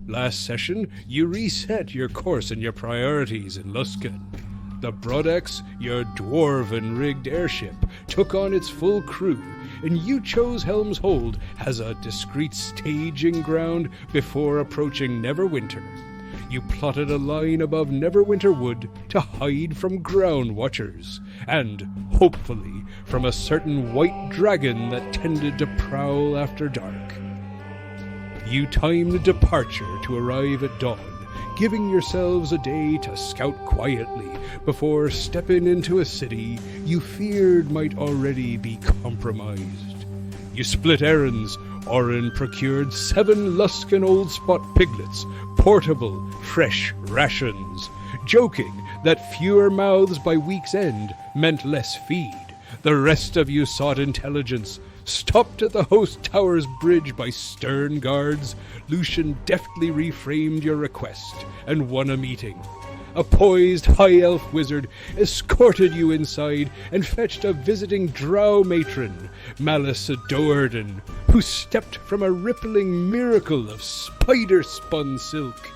Last session, you reset your course and your priorities in Luskan. The Brodex, your dwarven-rigged airship, took on its full crew, and you chose Helm's Hold as a discreet staging ground before approaching Neverwinter. You plotted a line above Neverwinter Wood to hide from ground watchers, and, hopefully, from a certain white dragon that tended to prowl after dark. You timed departure to arrive at dawn, giving yourselves a day to scout quietly before stepping into a city you feared might already be compromised. You split errands. Orin procured 7 Luskan Old Spot piglets, portable, fresh rations, joking that fewer mouths by week's end meant less feed. The rest of you sought intelligence. Stopped at the host tower's bridge by stern guards, Lucian deftly reframed your request and won a meeting. A poised high-elf wizard escorted you inside and fetched a visiting drow matron, Malice Do'Urden, who stepped from a rippling miracle of spider-spun silk.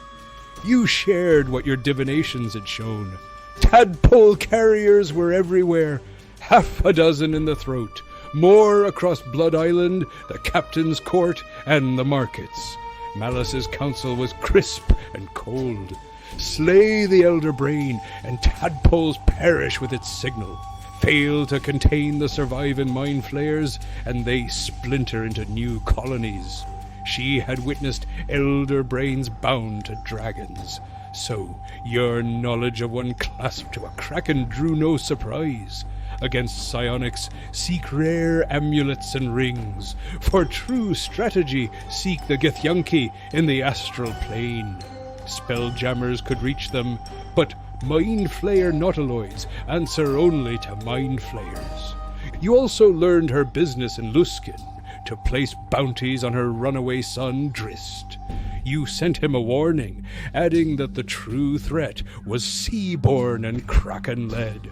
You shared what your divinations had shown. Tadpole carriers were everywhere, 6 in the throat, more across Blood Island, the captain's court, and the markets. Malice's counsel was crisp and cold. Slay the elder brain, and tadpoles perish with its signal. Fail to contain the surviving mind flayers, and they splinter into new colonies. She had witnessed elder brains bound to dragons. So your knowledge of one clasp to a kraken drew no surprise. Against psionics, seek rare amulets and rings. For true strategy, seek the Githyanki in the Astral Plane. Spelljammers could reach them, but mind flayer nautiloids answer only to mind flayers. You also learned her business in Luskan, to place bounties on her runaway son Drizzt. You sent him a warning, adding that the true threat was sea-born and kraken-led.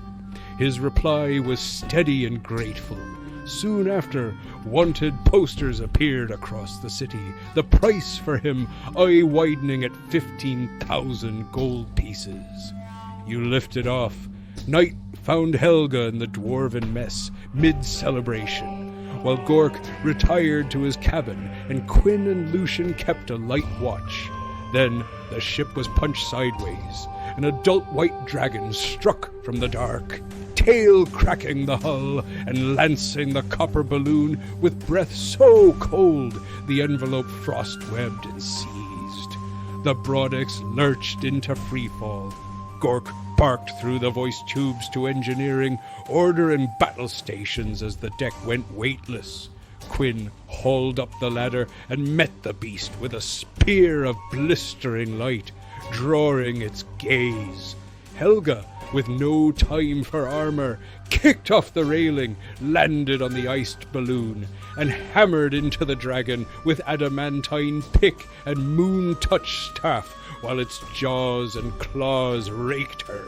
His reply was steady and grateful. Soon after, wanted posters appeared across the city, the price for him eye-widening at 15,000 gold pieces. You lifted off. Night found Helga in the dwarven mess, mid-celebration, while Gork retired to his cabin and Quinn and Lucian kept a light watch. Then the ship was punched sideways. An adult white dragon struck from the dark, tail cracking the hull and lancing the copper balloon with breath so cold the envelope frost-webbed and seized. The Brodex lurched into freefall. Gork barked through the voice tubes to engineering, ordering battle stations as the deck went weightless. Quinn hauled up the ladder and met the beast with a spear of blistering light, drawing its gaze. Helga, with no time for armor, kicked off the railing, landed on the iced balloon, and hammered into the dragon with adamantine pick and moon-touch staff, while its jaws and claws raked her.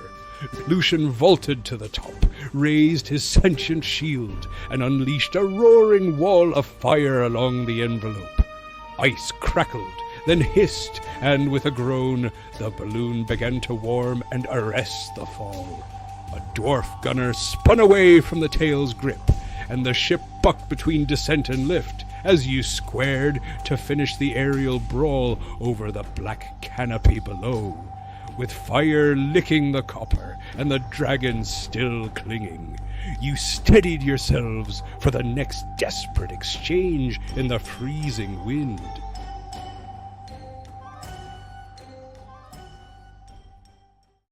Lucian vaulted to the top, raised his sentient shield, and unleashed a roaring wall of fire along the envelope. Ice crackled, then hissed, and with a groan, the balloon began to warm and arrest the fall. A dwarf gunner spun away from the tail's grip, and the ship bucked between descent and lift as you squared to finish the aerial brawl over the black canopy below. With fire licking the copper and the dragon still clinging, you steadied yourselves for the next desperate exchange in the freezing wind.